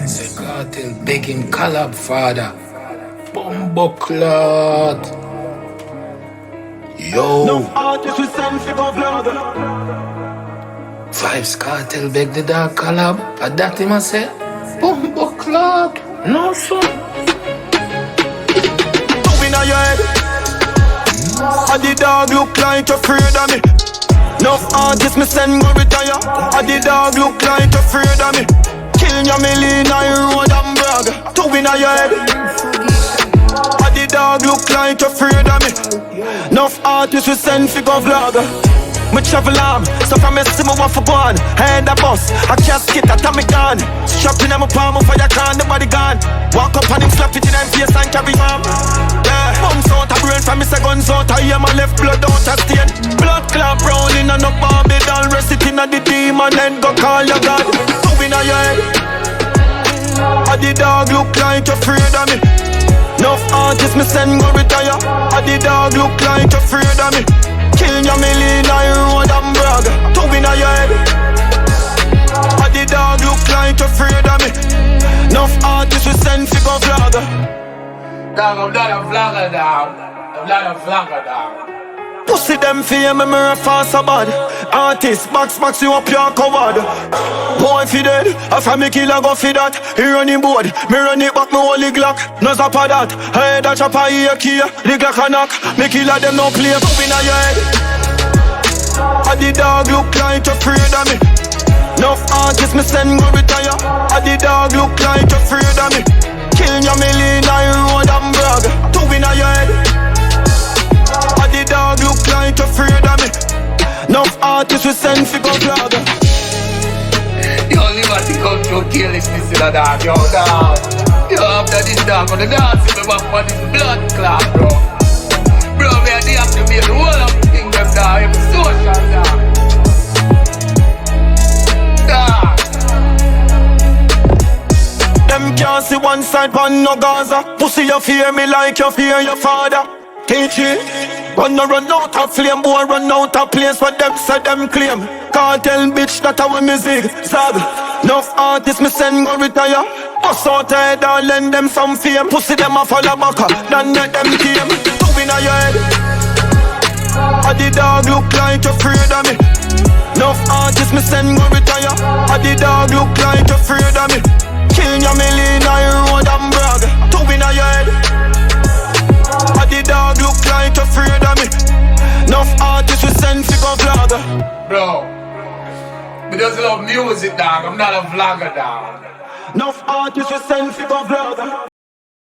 Masicka till begging collab father. Bumbleclot. Yo. No artist we send for go vlog. Five Cartel beg the dog collab. At that him I say, Bumbleclot. No son. Two in your head. And the dog look like you're afraid of me. No artist me send go retire. And the dog look like you're afraid of me. Kill your million I road and brag. Two in your head. And the dog look like you're afraid of me. No artist we send for go vlog. Me travel arm, so from me see me want for gone. Head a bus, a casket, a Tommy gun. Strapped in my palm, fire can, nobody gone. Walk up and him slap it in them face and carry on. Yeah, bounce out a brain from me say guns out. I hear my left blood out a stain. Blood clot brown in a no Barbie doll. Rest it in a the demon and go call your God. Two in a your head. And the dog look like you're afraid of me. Enough artists me send go retire. And the dog look like you're afraid of me. Kill your million I road and brag. Two in your head. And the dog look like you're afraid of me. Enough artists we send for go vlog. Dog, I'm not a vlogger now. I'm not a vlogger now. Pussy them fear me, me fast so bad. Artist, box you up your covered. Boy fi dead, after me kill I go fi that. He running board, me run it back me holy Glock. No zap of that, head a chopper here key. The Glock a knock, me killer them no play. Pop in your head. And the dog look like you're afraid of me. Enough artists me send go retire. And the dog look like you're afraid of me. Kill your million I road and brag. Two in your head. And the dog look like you're afraid of me. Enough artists we send for go vlog. Yo, liberty come through kill this a dog, yo dog. Yo, after this dog on the dance, me back for this blood clot, bro. Bro, me a deactivate the whole of the thing, them dog, every social dog. Dog. Them can't see one side pan no Gaza. Pussy you fear me like you fear your father. Teach it. Run out of flame, boy, run out of place. What them say them claim. Can't tell bitch that I want music zag. Enough artists me send go retire. Bust out head and lend them some fame. Pussy them a follow back up, then let them came. Two in your head. And the dog look like you're afraid of me. Enough artists me send go retire. And the dog look like you're afraid of me. Kill your million I road and brag. Two in your head. And the dog look like you're afraid of me. Enough artists we send for go vlog. Bro, me just love music, dog. I'm not a vlogger, dog. Enough artists we send for go vlog.